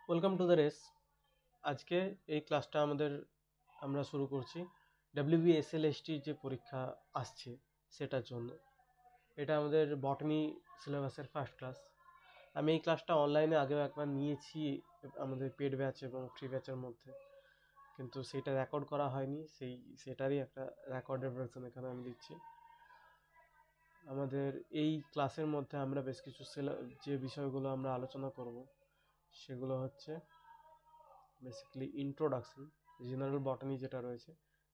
Welcome to the race. আজকে এই ক্লাসটা আমরা শুরু করছি WBSLST যে পরীক্ষা আসছে সেটার জন্য। এটা আমাদের বটনি সিলেবাসের ফার্স্ট ক্লাস। আমি এই ক্লাসটা অনলাইনে আগেও একবার নিয়েছি আমাদের পেড ব্যাচ এবং ফ্রি ব্যাচের মধ্যে, কিন্তু সেটা রেকর্ড করা হয়নি। সেটারই একটা রেকর্ডেড ভার্সন এখানে আমি দিচ্ছি। আমাদের এই ক্লাসের মধ্যে আমরা বেশ কিছু যে বিষয়গুলো আমরা আলোচনা করব সেগুলো হচ্ছে বেসিক্যালি ইন্ট্রোডাকশন, জেনারেল বটানি যেটা রয়েছে,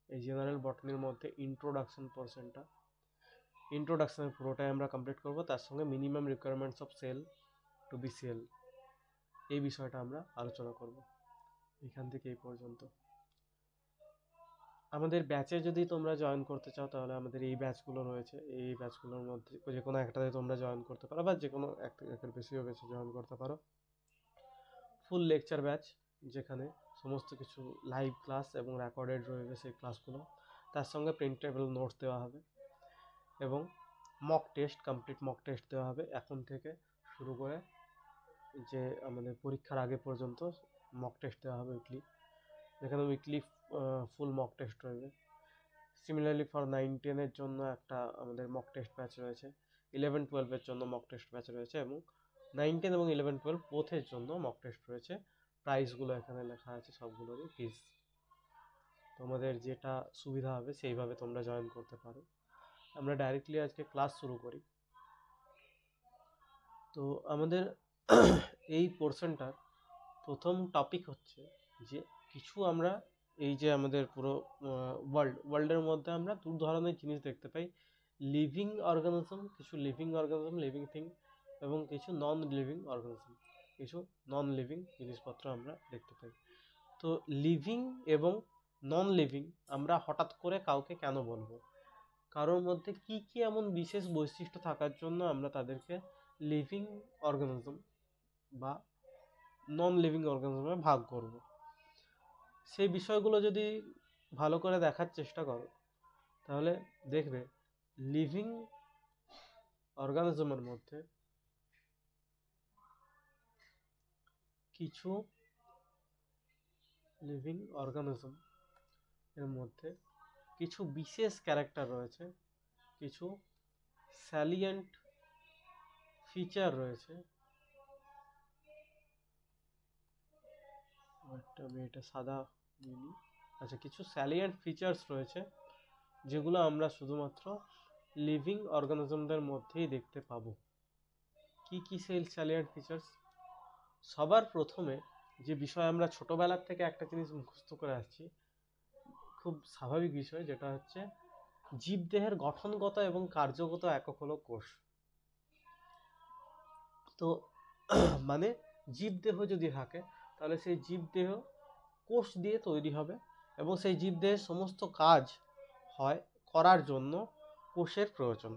এই জেনারেল বটানির মধ্যে ইন্ট্রোডাকশনের পুরোটাই আমরা কমপ্লিট করব। তার সঙ্গে minimum requirements of cell to be cell, এই বিষয়টা আমরা আলোচনা করব। এখান থেকে এই পর্যন্ত আমাদের ব্যাচে যদি তোমরা জয়েন করতে চাও তাহলে আমাদের এই ব্যাচগুলো রয়েছে। এই ব্যাচগুলোর মধ্যে যে কোনো একটাতে তোমরা জয়েন করতে পারো, বা যে কোনো একের বেশিও ব্যাচে জয়েন করতে পারো। ফুল লেকচার ব্যাচ, যেখানে সমস্ত কিছু লাইভ ক্লাস এবং রেকর্ডেড রয়েছে সেই ক্লাসগুলো, তার সঙ্গে প্রিন্টেবল নোটস দেওয়া হবে এবং কমপ্লিট মক টেস্ট দেওয়া হবে এখন থেকে শুরু করে যে আমাদের পরীক্ষার আগে পর্যন্ত মক টেস্ট দেওয়া হবে উইকলি, যেখানে উইকলি ফুল মক টেস্ট রয়েছে। সিমিলারলি ফর 9-10-এর জন্য একটা আমাদের মক টেস্ট ব্যাচ রয়েছে, 11-12-এর জন্য মক টেস্ট ব্যাচ রয়েছে, এবং 9-10 এবং 11-12 বোথের জন্য মক টেস্ট রয়েছে। প্রাইসগুলো এখানে লেখা আছে সবগুলোরই ফিস। তোমাদের যেটা সুবিধা হবে সেইভাবে তোমরা জয়েন করতে পারো। আমরা ডাইরেক্টলি আজকে ক্লাস শুরু করি। তো আমাদের এই পোর্শনটার প্রথম টপিক হচ্ছে যে কিছু আমরা এই যে আমাদের পুরো ওয়ার্ল্ডের মধ্যে আমরা দু ধরনের জিনিস দেখতে পাই, লিভিং অর্গানিজম, কিছু লিভিং অর্গানিজম, লিভিং থিং, এবং কিছু নন লিভিং অর্গানিজম, কিছু নন লিভিং জিনিসপত্র আমরা দেখতে পাই। তো লিভিং এবং নন লিভিং আমরা হঠাৎ করে কাউকে কেন বলবো? কারোর মধ্যে কি কি এমন বিশেষ বৈশিষ্ট্য থাকার জন্য আমরা তাদেরকে লিভিং অর্গানিজম বা নন লিভিং অর্গানিজমে ভাগ করব, সেই বিষয়গুলো যদি ভালো করে দেখার চেষ্টা করো তাহলে দেখবে লিভিং অর্গানিজমের মধ্যে কিছু লিভিং অর্গানিজম এর মধ্যে কিছু বিশেষ ক্যারেক্টার রয়েছে, কিছু স্যালিয়েন্ট ফিচার রয়েছে। আমি এটা সাদা নিই। আচ্ছা, কিছু স্যালিয়েন্ট ফিচার্স রয়েছে যেগুলো আমরা শুধুমাত্র লিভিং অর্গানিজমদের মধ্যেই দেখতে পাবো। কি কি সেই স্যালিয়েন্ট ফিচার্স? সবার প্রথমে যে বিষয় আমরা ছোটবেলার থেকে একটা জিনিস মুখস্থ করে আসছি, খুব স্বাভাবিক বিষয়, যেটা হচ্ছে জীবদেহের গঠনগত এবং কার্যগত একক হলো কোষ। তো মানে জীবদেহ যদি থাকে তাহলে সেই জীবদেহ কোষ দিয়ে তৈরি হবে, এবং সেই জীবদেহের সমস্ত কাজ হয় করার জন্য কোষের প্রয়োজন।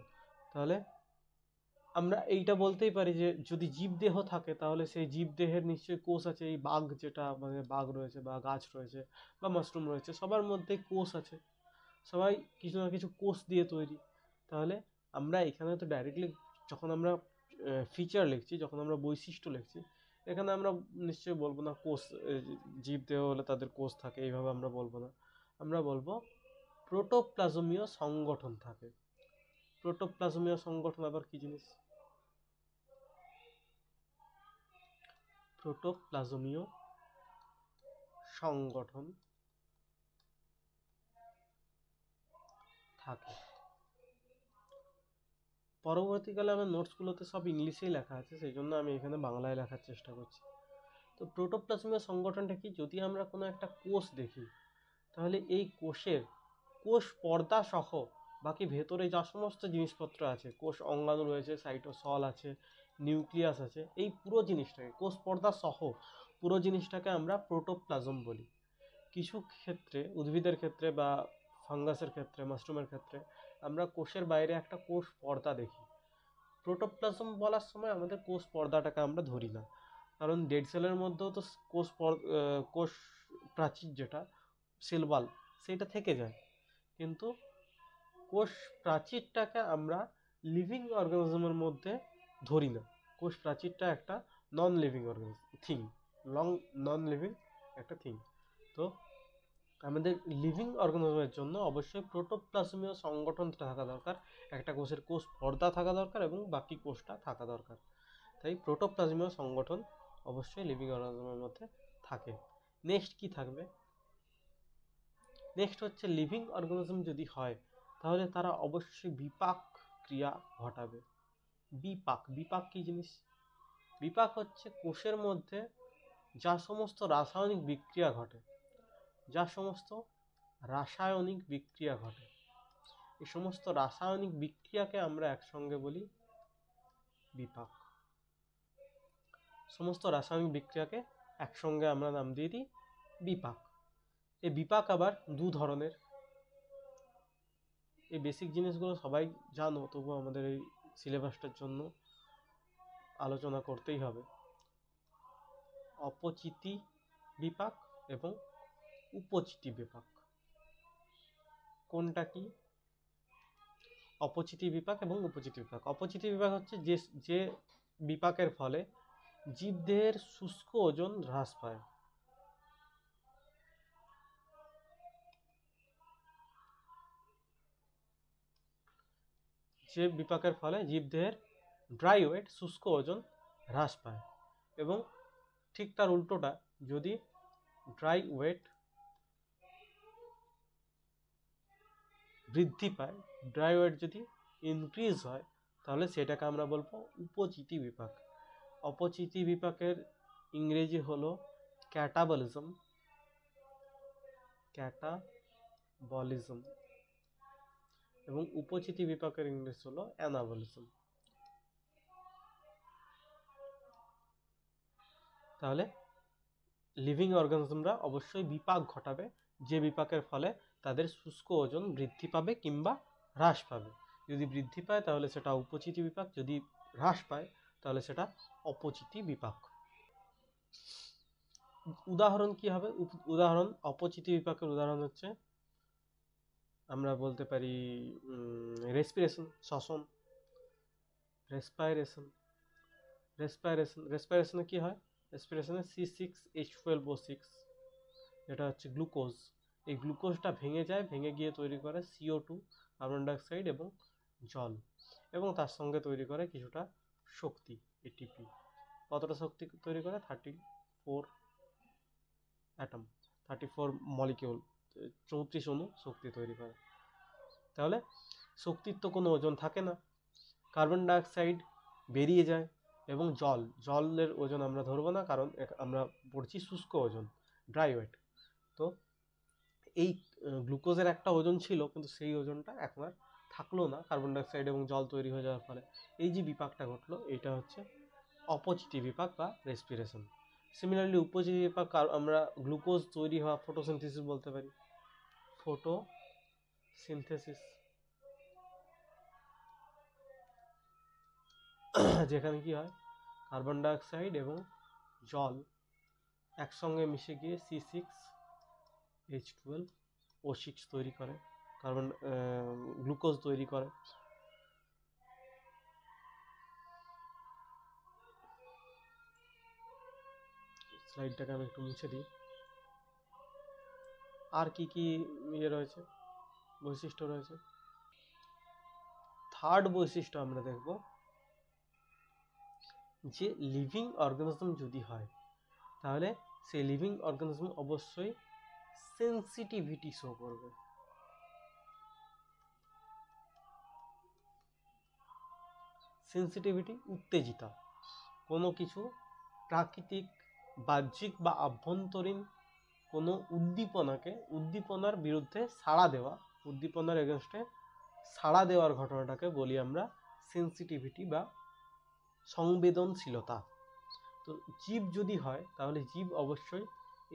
তাহলে আমরা এইটা বলতেই পারি যে যদি জীবদেহ থাকে তাহলে সেই জীবদেহের নিশ্চয়ই কোষ আছে। এই বাঘ, যেটা মানে বাঘ রয়েছে বা গাছ রয়েছে বা মাশরুম রয়েছে, সবার মধ্যে কোষ আছে, সবাই কিছু না কিছু কোষ দিয়ে তৈরি। তাহলে আমরা এখানে তো ডাইরেক্টলি যখন আমরা ফিচার লিখছি, যখন আমরা বৈশিষ্ট্য লিখছি, এখানে আমরা নিশ্চয়ই বলবো না কোষ, জীবদেহ হলে তাদের কোষ থাকে, এইভাবে আমরা বলবো না। আমরা বলবো প্রোটোপ্লাজমীয় সংগঠন থাকে। প্রোটোপ্লাজমীয় সংগঠন আবার কি জিনিস? প্রোটোপ্লাজমীয় সংগঠন থাকে। পরবর্তীকালে আমার নোটসগুলোতে সব ইংলিশেই লেখা আছে, সেই জন্য আমি এখানে বাংলায় লেখার চেষ্টা করছি। তো প্রোটোপ্লাজমীয় সংগঠনটা কি? যদি আমরা কোনো একটা কোষ দেখি তাহলে এই কোষ পর্দা সহ বাকি ভেতরে যা সমস্ত জিনিসপত্র আছে, কোষ অঙ্গাণু রয়েছে, সাইটোসল আছে, নিউক্লিয়াস আছে, এই পুরো জিনিসটাকে, কোষ পর্দা সহ পুরো জিনিসটাকে আমরা প্রোটোপ্লাজম বলি। কিছু ক্ষেত্রে, উদ্ভিদের ক্ষেত্রে বা ফাঙ্গাসের ক্ষেত্রে, মাশরুমের ক্ষেত্রে আমরা কোষের বাইরে একটা কোষ পর্দা দেখি। প্রোটোপ্লাজম বলার সময় আমাদের কোষ পর্দাটাকে আমরা ধরি না, কারণ ডেড সেলের মধ্যেও তো কোষ প্রাচীর, যেটা সেল ওয়াল, সেটা থেকে যায়। কিন্তু কোষ প্রাচীরটাকে আমরা লিভিং অর্গানিজমের মধ্যে ধরি না। কোষ প্রাচীরটা একটা non living thing, non living একটা থিং। তো আমাদের লিভিং অর্গানিজমের জন্য অবশ্যই প্রোটোপ্লাজমীয় সংগঠনটা থাকা দরকার, একটা কোষের কোষ পর্দা থাকা দরকার এবং বাকি কোষটা থাকা দরকার। তাই প্রোটোপ্লাজমীয় সংগঠন অবশ্যই লিভিং অর্গানিজমের মধ্যে থাকে। নেক্সট কি থাকবে? নেক্সট হচ্ছে লিভিং অর্গানিজম যদি হয় তাহলে তারা অবশ্যই বিপাক ক্রিয়া ঘটাবে। বিপাক কি জিনিস? বিপাক হচ্ছে কোষের মধ্যে যা সমস্ত রাসায়নিক বিক্রিয়া ঘটে, এই সমস্ত রাসায়নিক বিক্রিয়াকে আমরা একসঙ্গে বলি বিপাক। সমস্ত রাসায়নিক বিক্রিয়াকে একসঙ্গে আমরা নাম দিয়ে দিই বিপাক। এই বিপাক আবার দু ধরনের। এই বেসিক জিনিসগুলো সবাই জানো, তবু আমাদের এই সিলেবাসটার জন্য আলোচনা করতেই হবে। অপচিতি বিপাক এবং উপচিতি বিপাক। কোনটা কি? অপচিতি বিপাক এবং উপচিতি বিপাক। অপচিতি বিপাক হচ্ছে যে বিপাকের ফলে জীবদেহের শুষ্ক ওজন হ্রাস পায়। যে বিপাকের ফলে জীবদেহের ড্রাই ওয়েট শুষ্ক ওজন হ্রাস পায়, এবং ঠিক তার উল্টোটা, যদি ড্রাই ওয়েট বৃদ্ধি পায়, ড্রাই ওয়েট যদি ইনক্রিজ হয়, তাহলে সেটাকে আমরা বলবো উপচিতি বিপাক। অপচিতি বিপাকের ইংরেজি হলো ক্যাটাবলিজম, এবং উপচিতি বিপাকের ইংরেজি হলো অ্যানাবলিজম। তাহলে লিভিং অর্গানিজমরা অবশ্যই বিপাক ঘটাবে, যে বিপাকের ফলে তাদের শুষ্ক ওজন বৃদ্ধি পাবে কিংবা হ্রাস পাবে। যদি বৃদ্ধি পায় তাহলে সেটা উপচিতি বিপাক, যদি হ্রাস পায় তাহলে সেটা অপচিতি বিপাক। উদাহরণ কি হবে? উদাহরণ অপচিতি বিপাকের উদাহরণ হচ্ছে আমরা বলতে পারি রেসপিরেশন, শ্বসন। রেসপিরেশনে কি হয়? রেসপিরেশনে C6H12O6, যেটা হচ্ছে গ্লুকোজ, এই গ্লুকোজটা ভেঙে যায়, ভেঙে গিয়ে তৈরি করে CO2, কার্বন ডাইঅক্সাইড এবং জল, এবং তার সঙ্গে তৈরি করে কিছুটা শক্তি, ATP। কতটা শক্তি তৈরি করে? 34 অ্যাটম, 34 মলিকিউল, 34 অণু শক্তি তৈরি করে। তাহলে শক্তির তো কোনো ওজন থাকে না, কার্বন ডাইঅক্সাইড বেরিয়ে যায়, এবং জলের ওজন আমরা ধরবো না, কারণ আমরা পড়ছি শুষ্ক ওজন, ড্রাই ওয়েট। তো এই গ্লুকোজের একটা ওজন ছিল, কিন্তু সেই ওজনটা এখন আর থাকলো না কার্বন ডাইঅক্সাইড এবং জল তৈরি হয়ে যাওয়ার ফলে। এই যে বিপাকটা ঘটলো, এটা হচ্ছে অপচিতি বিপাক বা রেসপিরেশন। সিমিলারলি উপচিতি বিপাক আমরা গ্লুকোজ তৈরি হওয়া ফটোসিনথেসিস বলতে পারি। ফটোসিনথেসিস, যেখানে কি হয়, কার্বন ডাইঅক্সাইড এবং জল একসঙ্গে মিশে গিয়ে C6H12O6 তৈরি করে, গ্লুকোজ তৈরি করে। স্লাইডটাকে আমি একটু মুছে দিই। আর কি কি রয়েছে, বৈশিষ্ট্য রয়েছে? থার্ড বৈশিষ্ট্য আমরা দেখব যে লিভিং অর্গানিজম যদি হয় তাহলে সেই লিভিং অর্গানিজম অবশ্যই সেন্সিটিভিটি শো করবে। সেন্সিটিভিটি, উত্তেজিতা, কোনো কিছু প্রাকৃতিক, বাহ্যিক বা আভ্যন্তরীণ কোনো উদ্দীপনার বিরুদ্ধে সাড়া দেওয়া, উদ্দীপনার এগেনস্টে সাড়া দেওয়ার ঘটনাটাকে বলি আমরা সেন্সিটিভিটি বা সংবেদনশীলতা। তো জীব যদি হয় তাহলে জীব অবশ্যই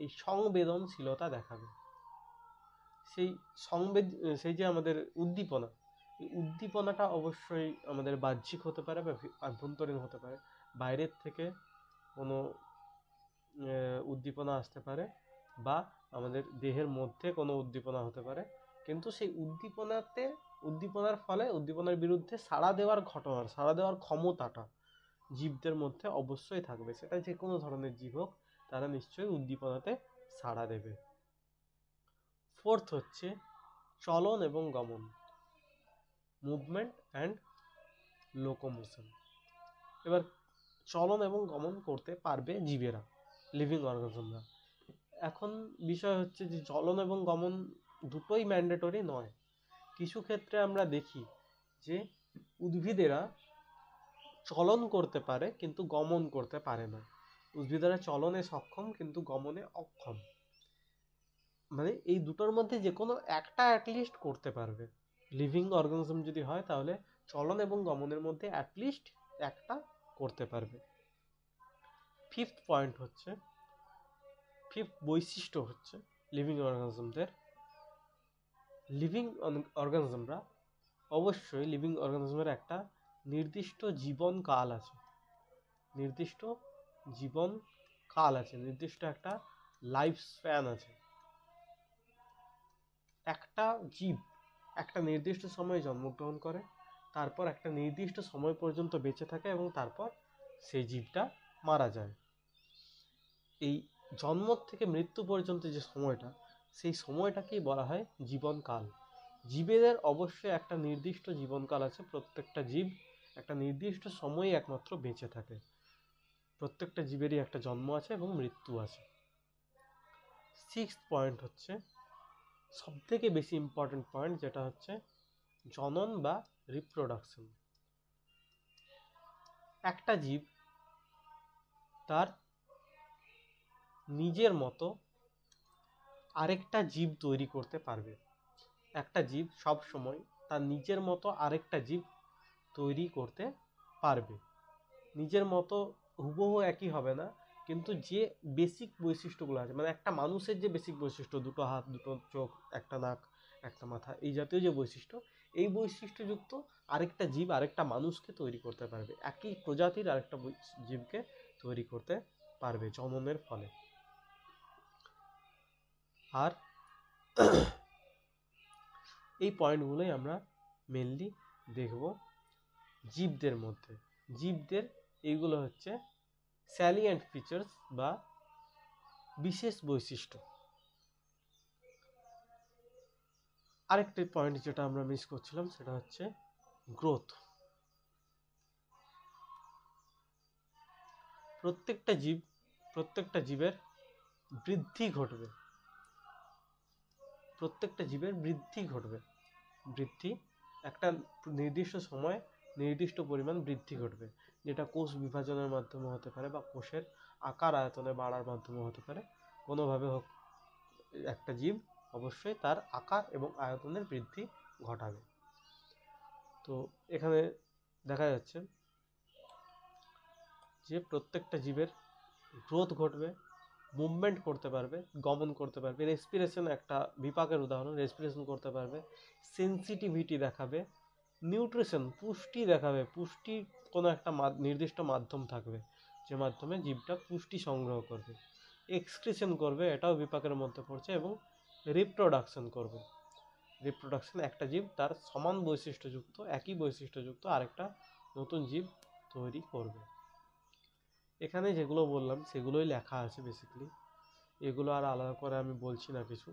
এই সংবেদনশীলতা দেখাবে। সেই যে আমাদের উদ্দীপনা, এই উদ্দীপনাটা অবশ্যই আমাদের বাহ্যিক হতে পারে বা আভ্যন্তরীণ হতে পারে। বাইরের থেকে কোনো উদ্দীপনা আসতে পারে বা আমাদের দেহের মধ্যে কোনো উদ্দীপনা হতে পারে, কিন্তু সেই উদ্দীপনার ফলে উদ্দীপনার বিরুদ্ধে সাড়া দেওয়ার ক্ষমতাটা জীবদের মধ্যে অবশ্যই থাকবে, সেটা যে কোনো ধরনের জীব হোক। তারা নিশ্চয়ই উদ্দীপনাতে সাড়া দেবে। ফোর্থ হচ্ছে চলন এবং গমন, মুভমেন্ট অ্যান্ড লোকোমোশন। এবার চলন এবং গমন করতে পারবে জীবেরা, লিভিং অর্গানিজমরা। এখন বিষয় হচ্ছে যে চলন এবং গমন দুটোই ম্যান্ডেটরি নয়। কিছু ক্ষেত্রে আমরা দেখি যে উদ্ভিদেরা চলন করতে পারে কিন্তু গমন করতে পারে না। উদ্ভিদেরা চলনে সক্ষম কিন্তু গমনে অক্ষম। মানে এই দুটোর মধ্যে যে কোনো একটা অ্যাটলিস্ট করতে পারবে। লিভিং অর্গানিজম যদি হয় তাহলে চলন এবং গমনের মধ্যে অ্যাটলিস্ট একটা করতে পারবে। ফিফথ বৈশিষ্ট্য হচ্ছে লিভিং অর্গানিজমদের, লিভিং অর্গানিজমরা অবশ্যই লিভিং অর্গানিজমের একটা নির্দিষ্ট জীবনকাল আছে, নির্দিষ্ট একটা লাইফ স্প্যান আছে। একটা জীব একটা নির্দিষ্ট সময়ে জন্মগ্রহণ করে, তারপর একটা নির্দিষ্ট সময় পর্যন্ত বেঁচে থাকে এবং তারপর সেই জীবটা মারা যায়। এই জন্ম থেকে মৃত্যু পর্যন্ত যে সময়টা, সেই সময়টাকেই বলা হয় জীবনকাল। জীবেদের অবশ্যই একটা নির্দিষ্ট জীবনকাল আছে। প্রত্যেকটা জীব একটা নির্দিষ্ট সময়ে একমাত্র বেঁচে থাকে। প্রত্যেকটা জীবেরই একটা জন্ম আছে এবং মৃত্যু আছে। সিক্সথ পয়েন্ট হচ্ছে সব থেকে বেশি ইম্পর্টেন্ট পয়েন্ট, যেটা হচ্ছে জনন বা রিপ্রোডাকশন। একটা জীব তার নিজের মতো আরেকটা জীব তৈরি করতে পারবে। একটা জীব সব সময় তার নিজের মতো আরেকটা জীব তৈরি করতে পারবে। নিজের মতো হুবহু একই হবে না, কিন্তু যে বেসিক বৈশিষ্ট্যগুলো আছে, মানে একটা মানুষের যে বেসিক বৈশিষ্ট্য, দুটো হাত, দুটো চোখ, একটা নাক, একটা মাথা, এই জাতীয় যে বৈশিষ্ট্য, এই বৈশিষ্ট্যযুক্ত আরেকটা জীব আরেকটা মানুষকে তৈরি করতে পারবে। একই প্রজাতির আরেকটা জীবকে তৈরি করতে পারবে জননের ফলে। আর এই পয়েন্টগুলোই আমরা মেনলি দেখব জীবদের মধ্যে। জীবদের এইগুলো হচ্ছে স্যালিয়েন্ট ফিচার্স বা বিশেষ বৈশিষ্ট্য। আরেকটি পয়েন্ট যেটা আমরা মিস করছিলাম সেটা হচ্ছে গ্রোথ। প্রত্যেকটা জীবের বৃদ্ধি ঘটবে, বৃদ্ধি একটা নির্দিষ্ট সময় নির্দিষ্ট পরিমাণ বৃদ্ধি ঘটবে, যেটা কোষ বিভাজনের মাধ্যমে হতে পারে বা কোষের আকার আয়তনে বাড়ার মাধ্যমে হতে পারে। কোনোভাবে হোক একটা জীব অবশ্যই তার আকার এবং আয়তনের বৃদ্ধি ঘটাবে। তো এখানে দেখা যাচ্ছে যে প্রত্যেকটা জীবের গ্রোথ ঘটবে, মুভমেন্ট করতে পারবে, গমন করতে পারবে, রেসপিরেশন একটা বিপাকের উদাহরণ, রেসপিরেশন করতে পারবে, সেন্সিটিভিটি দেখাবে, নিউট্রিশন পুষ্টি দেখাবে, পুষ্টি কোনো একটা নির্দিষ্ট মাধ্যম থাকবে যে মাধ্যমে জীবটা পুষ্টি সংগ্রহ করবে, এক্সক্রিশন করবে, এটাও বিপাকের মধ্যে পড়ছে, এবং রিপ্রোডাকশন করবে। রিপ্রোডাকশন একটা জীব তার সমান বৈশিষ্ট্যযুক্ত, একই বৈশিষ্ট্যযুক্ত আরেকটা নতুন জীব তৈরি করবে। এখানে যেগুলো বললাম সেগুলোই লেখা আছে বেসিক্যালি, এগুলো আর আলাদা করে আমি বলছি না কিছু।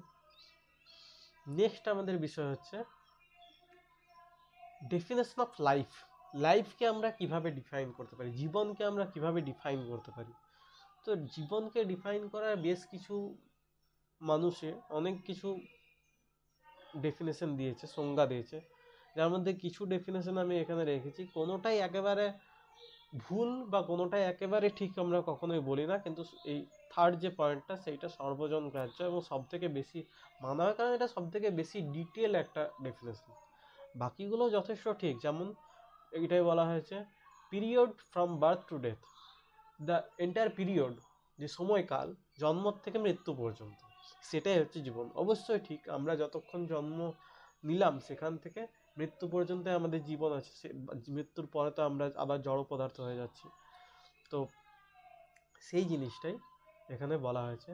নেক্সট আমাদের বিষয় হচ্ছে ডেফিনেশন অফ লাইফ। লাইফকে আমরা কিভাবে ডিফাইন করতে পারি, জীবনকে আমরা কিভাবে ডিফাইন করতে পারি। তো জীবনকে ডিফাইন করার বেশ কিছু মানুষে অনেক কিছু ডেফিনেশন দিয়েছে, সংজ্ঞা দিয়েছে, যার মধ্যে কিছু ডেফিনেশন আমি এখানে রেখেছি। কোনোটাই একেবারে ভুল বা কোনোটাই একেবারে ঠিক আমরা কখনোই বলি না, কিন্তু এই থার্ড যে পয়েন্টটা সেইটা সর্বজন গ্রাহ্য এবং সব থেকে বেশি মানা হয়, কারণ এটা সব থেকে বেশি ডিটেল একটা ডেফিনেশন। বাকিগুলো যথেষ্ট ঠিক, যেমন এটাই বলা হয়েছে period from birth to death, the entire period, যে সময়কাল জন্ম থেকে মৃত্যু পর্যন্ত, সেটাই হচ্ছে জীবন। অবশ্যই ঠিক, আমরা যতক্ষণ জন্ম নিলাম সেখান থেকে মৃত্যু পর্যন্ত আমাদের জীবন আছে, মৃত্যুর পরে তো আমরা আবার জড় পদার্থ হয়ে যাচ্ছি। তো সেই জিনিসটাই এখানে বলা হয়েছে।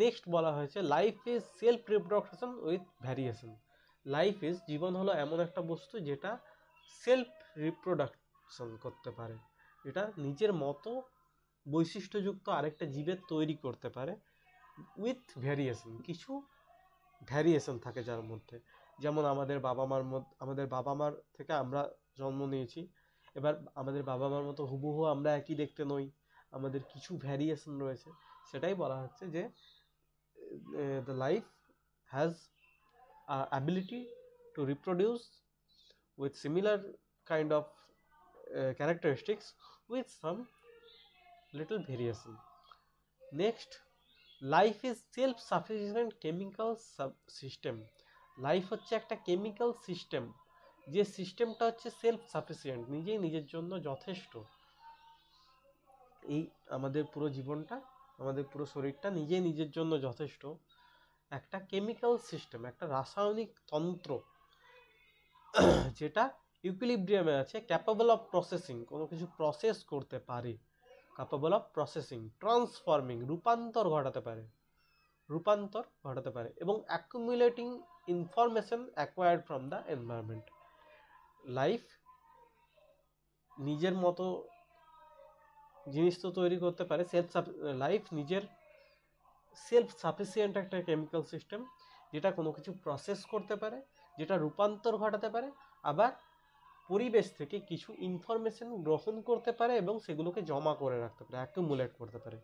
নেক্সট বলা হয়েছে life is self reproduction with variation. Life is, জীবন হলো এমন একটা বস্তু যেটা সেলফ রিপ্রোডাকশন করতে পারে, এটা নিজের মতো বৈশিষ্ট্যযুক্ত আরেকটা জীবের তৈরি করতে পারে উইথ ভ্যারিয়েশন, কিছু ভ্যারিয়েশন থাকে যার মধ্যে। যেমন আমাদের বাবা মার থেকে আমরা জন্ম নিয়েছি, এবার আমাদের বাবা মার মতো হুবহু আমরা একই দেখতে নই, আমাদের কিছু ভ্যারিয়েশন রয়েছে। সেটাই বলা হচ্ছে যে the life has ability to reproduce with similar kind of characteristics with some little variation. Next, life is self sufficient chemical system. Life হচ্ছে একটা কেমিক্যাল সিস্টেম, যে সিস্টেমটা হচ্ছে সেলফ সাফিসিয়েন্ট, নিজেই নিজের জন্য যথেষ্ট। এই আমাদের পুরো জীবনটা, আমাদের পুরো শরীরটা নিজেই নিজের জন্য যথেষ্ট একটা কেমিক্যাল সিস্টেম, একটা রাসায়নিক তন্ত্র, যেটা ইকুইলিব্রিয়ামে আছে, ক্যাপাবল অফ প্রসেসিং, কোনো কিছু প্রসেস করতে পারে, ক্যাপাবল অফ প্রসেসিং, ট্রান্সফর্মিং, রূপান্তর ঘটাতে পারে, এবং accumulating information acquired from the environment. Life নিজের মতো জিনিস তো তৈরি করতে পারে, লাইফ নিজের সেলফ সাফিসিয়েন্ট একটা কেমিক্যাল সিস্টেম, যেটা কোনো কিছু প্রসেস করতে পারে, যেটা রূপান্তর ঘটাতে পারে, আবার পরিবেশ থেকে কিছু ইনফরমেশন গ্রহণ করতে পারে এবং সেগুলোকে জমা করে রাখতে পারে, অ্যাকুমুলেট করতে পারে।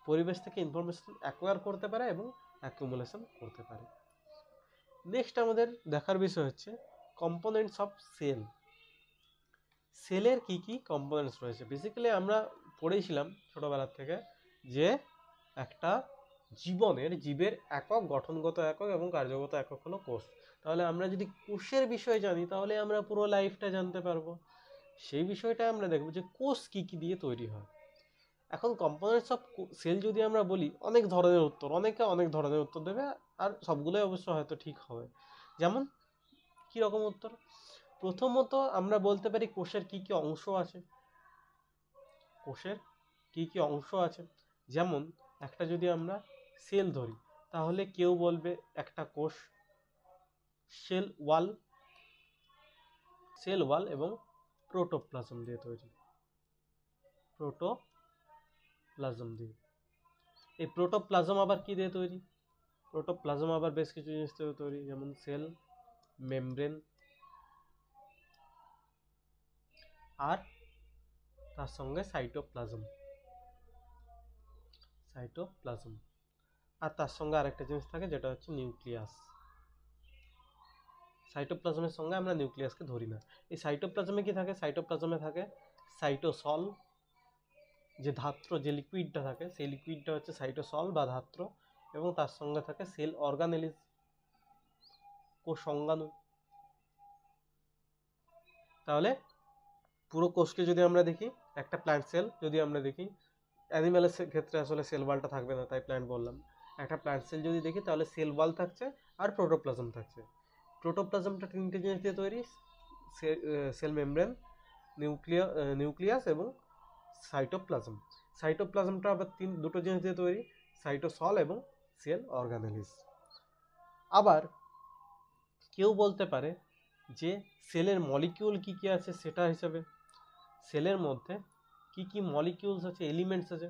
পরিবেশ থেকে ইনফরমেশন অ্যাকোয়ার করতে পারে এবং অ্যাকুমুলেশন করতে পারে। নেক্সট আমাদের দেখার বিষয় হচ্ছে কম্পোনেন্টস অফ সেল। সেলের কি কি কম্পোনেন্টস রয়েছে। বেসিক্যালি আমরা পড়েছিলাম ছোটবেলার থেকে যে একটা জীবের একক, গঠনগত একক এবং কার্যগত একক হলো কোষ। তাহলে আমরা যদি কোষের বিষয়ে জানি তাহলে আমরা পুরো লাইফটা জানতে পারবো। সেই বিষয়টা আমরা দেখব যে কোষ কি কি দিয়ে তৈরি হয়। এখন কম্পোনেন্টস অফ সেল যদি আমরা বলি, অনেক ধরনের উত্তর, অনেকে অনেক ধরনের উত্তর দেবে, আর সবগুলোই অবশ্য হয়তো ঠিক হবে। যেমন কি রকম উত্তর? প্রথমত আমরা বলতে পারি কোষের কি কি অংশ আছে। কোষের কি কি অংশ আছে, যেমন একটা যদি আমরা সেল ধরি, তাহলে কেউ বলবে একটা কোষ সেল ওয়াল এবং প্রোটোপ্লাজম দিয়ে তৈরি। এই প্রোটোপ্লাজম আবার কি দিয়ে তৈরি? প্রোটোপ্লাজম আবার বেশ কিছু জিনিস দিয়ে তৈরি, যেমন সেল মেমব্রেন, আর তার সঙ্গে সাইটোপ্লাজম, আর তার সঙ্গে আরেকটা জিনিস থাকে যেটা হচ্ছে নিউক্লিয়াস। সাইটোপ্লাজমের সঙ্গে আমরা নিউক্লিয়াসকে ধরি না। এই সাইটোপ্লাজমে কি থাকে? সাইটোপ্লাজমে থাকে সাইটোসল, যে ধাত্র, যে লিকুইডটা থাকে সেই লিকুইডটা হচ্ছে সাইটোসল বা ধাত্র, এবং তার সঙ্গে থাকে সেল অর্গানেলিস, কোষ অঙ্গাণু। তাহলে পুরো কোষকে যদি আমরা দেখি, একটা প্ল্যান্ট সেল যদি আমরা দেখি, অ্যানিমেলের ক্ষেত্রে আসলে সেল ওয়ালটা থাকবে না, তাই প্ল্যান্ট বললাম। একটা প্ল্যান্ট সেল যদি দেখি তাহলে সেল ওয়াল থাকছে আর প্রোটোপ্লাজম থাকছে। প্রোটোপ্লাজমটা তিনটে জিনিস দিয়ে তৈরি, সেল মেমব্রেন, নিউক্লিয়াস এবং সাইটোপ্লাজম। সাইটোপ্লাজমটা আবার দুটো জিনিস দিয়ে তৈরি, সাইটোসল এবং সেল অর্গানেলিস। আবার কেউ বলতে পারে যে সেলের মলিকিউল কি কি আছে সেটা হিসাবে, সেলের মধ্যে কি কি মলিকিউলস আছে, এলিমেন্টস আছে,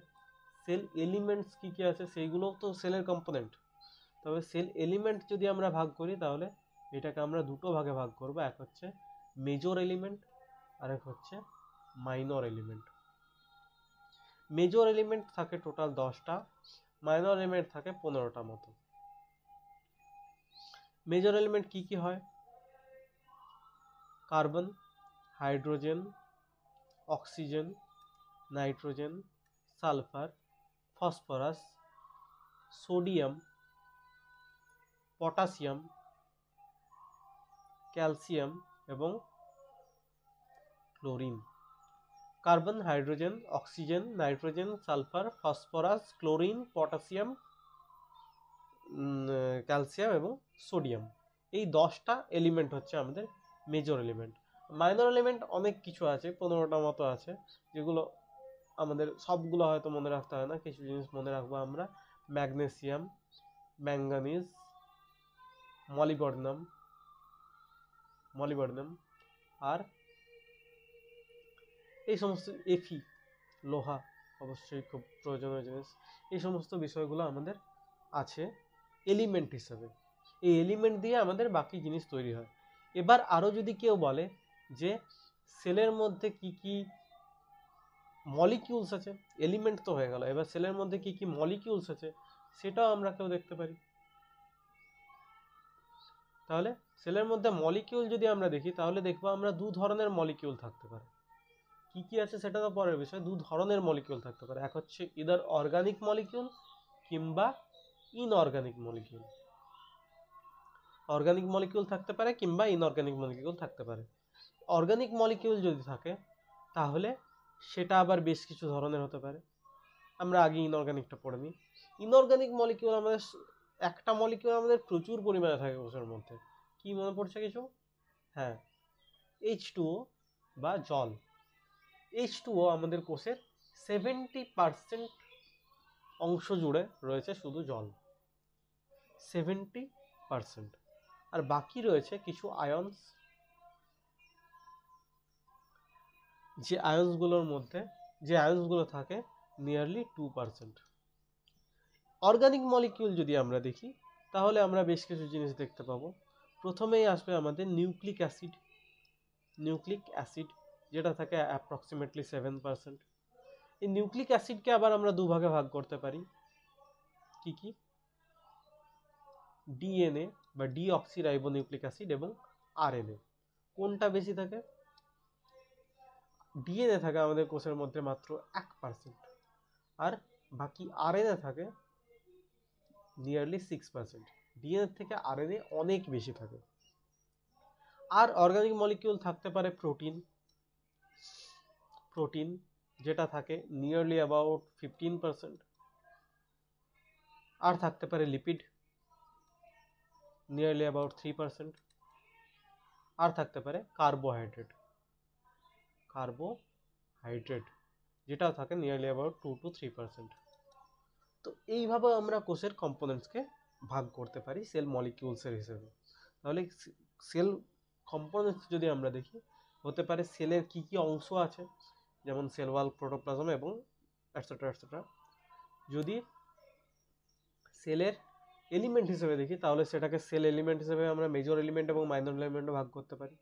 সেল এলিমেন্টস কি কি আছে সেইগুলো তো সেলের কম্পোনেন্ট। তবে সেল এলিমেন্ট যদি আমরা ভাগ করি তাহলে এটাকে আমরা দুটো ভাগে ভাগ করব, এক হচ্ছে মেজর এলিমেন্ট আর এক হচ্ছে মাইনর এলিমেন্ট। মেজর এলিমেন্ট থাকে টোটাল 10টা, মাইনর এলিমেন্ট থাকে 15টা মতো। মেজর এলিমেন্ট কি কি হয়? Carbon, hydrogen, oxygen, nitrogen, sulphur, phosphorus, sodium, potassium, calcium এবং chlorine. Carbon, hydrogen, oxygen, nitrogen, sulphur, phosphorus, chlorine, potassium, calcium এবং সোডিয়াম, এই 10টা এলিমেন্ট হচ্ছে আমাদের মেজর এলিমেন্ট। মাইনর এলিমেন্ট অনেক কিছু আছে, 15টা মতো আছে, যেগুলো আমাদের সবগুলো হয়তো মনে রাখতে হয় না, কিছু জিনিস মনে রাখবো আমরা। ম্যাগনেসিয়াম, ম্যাঙ্গানিজ, মলিবডেনাম, আর এই সমস্ত, লোহা, অবশ্যই খুব প্রয়োজনীয় জিনিস। এই সমস্ত বিষয়গুলো আমাদের আছে এলিমেন্ট হিসেবে। এই এলিমেন্ট দিয়ে আমাদের বাকি জিনিস তৈরি হয়। এবার আরও যদি কেউ বলে যে সেলের মধ্যে কি কি মলিকিউলস আছে, এলিমেন্ট তো হয়ে গেল, এবার সেলের মধ্যে কি কি মলিকিউলস আছে সেটাও আমরা কেউ দেখতে পারি। তাহলে সেলের মধ্যে মলিকিউল যদি আমরা দেখি তাহলে দেখবো আমরা দু ধরনের মলিকিউল থাকতে পারে। কি কি আছে সেটা তো পরের বিষয়, দু ধরনের মলিকিউল থাকতে পারে। এক হচ্ছে ইদার অর্গানিক মলিকিউল কিংবা ইনঅর্গানিক মলিকিউল। অর্গানিক মলিকিউল থাকতে পারে কিংবা ইনঅর্গানিক মলিকিউল থাকতে পারে। অর্গানিক মলিকিউল যদি থাকে তাহলে সেটা আবার বেশ কিছু ধরনের হতে পারে। আমরা আগে ইনঅর্গানিকটা পড়ে নিই। ইনঅর্গানিক মলিকিউল আমাদের একটা মলিকিউল আমাদের প্রচুর পরিমাণে থাকে কোষের মধ্যে। কি মনে পড়ছে কিছু? হ্যাঁ, H2O বা জল। H2O আমাদের কোষের 70% অংশ জুড়ে রয়েছে শুধু জল, 70%। আর বাকি রয়েছে কিছু আয়ন্স, যে আয়ন্সগুলো থাকে নিয়ারলি 2%। অর্গানিক মলিকিউল যদি আমরা দেখি তাহলে আমরা বেশ কিছু জিনিস দেখতে পাবো। প্রথমেই আসবে আমাদের নিউক্লিক অ্যাসিড, যেটা থাকে অ্যাপ্রক্সিমেটলি 7%। এই নিউক্লিক অ্যাসিডকে আবার আমরা দুভাগে ভাগ করতে পারি। কি কি? ডিএনএ বা ডিঅক্সিরাইবোনিউক্লিক অ্যাসিড এবং আরএনএ। কোনটা বেশি থাকে? ডিএনএ থাকে আমাদের কোষের মধ্যে মাত্র 1%, আর বাকি আরএনএ থাকে নিয়ারলি 6%। ডিএনএ থেকে আরএনএ অনেক বেশি থাকে। আর অর্গানিক মলিকিউল থাকতে পারে প্রোটিন, যেটা থাকে নিয়ারলি অ্যাবাউট 15%। আর থাকতে পারে লিপিড, নিয়ারলি অ্যাবাউট 3%। আর থাকতে পারে কার্বোহাইড্রেট, যেটাও থাকে নিয়ারলি অ্যাবাউট 2 to 3%। তো এইভাবে আমরা কোষের কম্পোনেন্টসকে ভাগ করতে পারি সেল মলিকিউলসের হিসেবে। তাহলে সেল কম্পোনেন্টস যদি আমরা দেখি, হতে পারে সেলের কি কি অংশ আছে, যেমন সেল ওয়াল, প্রোটোপ্লাজম এবং এটসেট্রা। যদি সেলের এলিমেন্ট হিসেবে দেখি তাহলে সেটাকে সেল এলিমেন্ট হিসেবে আমরা মেজর এলিমেন্ট এবং মাইনর এলিমেন্টে ভাগ করতে পারি।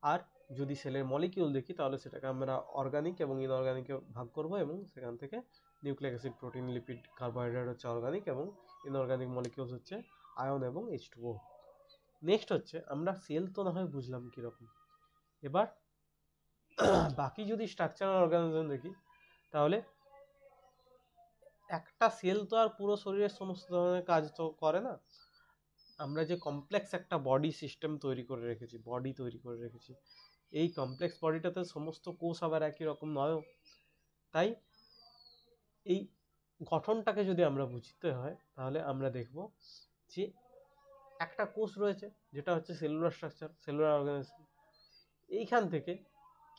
আর যদি সেলের মলিকিউল দেখি তাহলে সেটাকে আমরা অর্গানিক এবং ইনঅর্গানিকে ভাগ করব, এবং সেখান থেকে nucleic acid, protein, lipid, carbohydrate হচ্ছে অর্গানিক, এবং ইনঅর্গানিক মলিকিউলস হচ্ছে আয়ন এবং H2O। নেক্সট হচ্ছে আমরা সেল তো না হয় বুঝলাম কিরকম, এবার বাকি যদি স্ট্রাকচারাল অর্গানিজম দেখি তাহলে একটা সেল তো আর পুরো শরীরের সমস্ত ধরনের কাজ তো করে না। আমরা যে কমপ্লেক্স একটা বডি তৈরি করে রেখেছি, এই কমপ্লেক্স বডিটাতে সমস্ত কোষ আবার একই রকম নয়ও। তাই এই গঠনটাকে যদি আমরা বুঝতে হয় তাহলে আমরা দেখব যে একটা কোষ রয়েছে যেটা হচ্ছে সেলুলার স্ট্রাকচার, সেলুলার অর্গানিজম। এইখান থেকে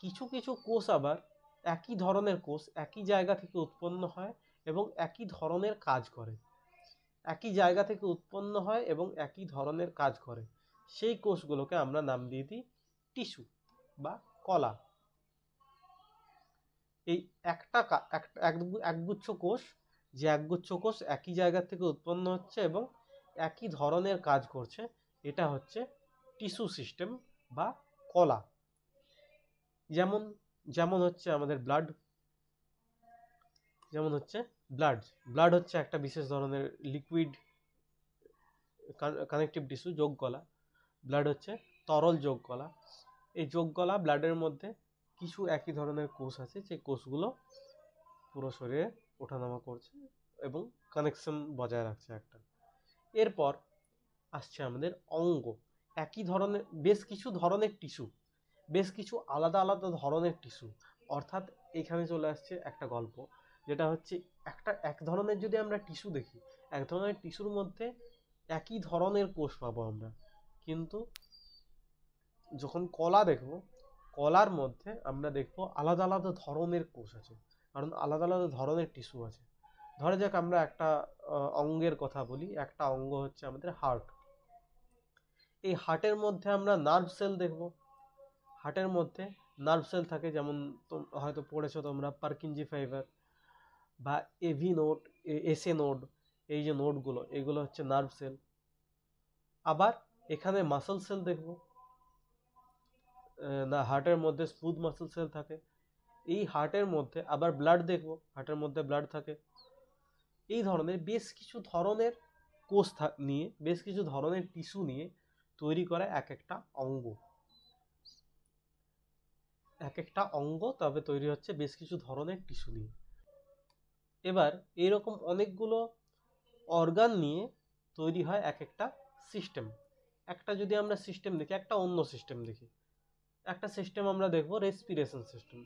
কিছু কিছু কোষ আবার একই ধরনের কোষ একই জায়গা থেকে উৎপন্ন হয় এবং একই ধরনের কাজ করে, সেই কোষগুলোকে আমরা নাম দিয়ে দিই টিস্যু বা কলা। এই একগুচ্ছ কোষ একই জায়গা থেকে উৎপন্ন হচ্ছে এবং একই ধরনের কাজ করছে, এটা হচ্ছে টিস্যু সিস্টেম বা কলা। যেমন হচ্ছে আমাদের ব্লাড হচ্ছে একটা বিশেষ ধরনের লিকুইড কানেকটিভ টিস্যু, যোগ কলা। ব্লাড হচ্ছে তরল যোগ কলা। এই যোগ কলা ব্লাডের মধ্যে কিছু একই ধরনের কোষ আছে, যে কোষগুলো পুরো শরীরে ওঠানামা করছে এবং কানেকশন বজায় রাখছে একটা। এরপর আসছে আমাদের অঙ্গ, একই ধরনের বেশ কিছু ধরনের টিস্যু, বেশ কিছু আলাদা আলাদা ধরনের টিস্যু। অর্থাৎ এখানে চলে আসছে একটা গল্প, যেটা হচ্ছে এক ধরনের যদি আমরা টিস্যু দেখি, এক ধরনের টিস্যুর মধ্যে একই ধরনের কোষ পাবো আমরা, কিন্তু যখন কলা দেখব, কলার মধ্যে আমরা দেখবো আলাদা আলাদা ধরনের কোষ আছে, কারণ আলাদা আলাদা ধরনের টিস্যু আছে। ধরা যাক আমরা একটা অঙ্গের কথা বলি, একটা অঙ্গ হচ্ছে আমাদের হার্ট। এই হার্টের মধ্যে আমরা নার্ভ সেল দেখব। হার্টের মধ্যে নার্ভ সেল থাকে, যেমন হয়তো পড়েছো তোমরা পারকিনজি ফাইবার। বা এভি নোড, এসএ নোড, এই যে নোডগুলো এগুলো হচ্ছে নার্ভ সেল। আবার এখানে মাসল সেল দেখব না, হার্টের মধ্যে স্মুথ মাসল সেল থাকে। এই হার্টের মধ্যে আবার ব্লাড দেখব, হার্টের মধ্যে ব্লাড থাকে। এই ধরনের বেশ কিছু ধরনের কোষ নিয়ে, বেশ কিছু ধরনের টিস্যু নিয়ে তৈরি করা এক একটা অঙ্গ, এক একটা অঙ্গ তবে তৈরি হচ্ছে বেশ কিছু ধরনের টিস্যু নিয়ে। এবার এরকম অনেকগুলো অর্গান নিয়ে তৈরি হয় এক একটা সিস্টেম। একটা যদি আমরা সিস্টেম দেখি, একটা অন্য সিস্টেম দেখি, একটা সিস্টেম আমরা দেখব respiration system,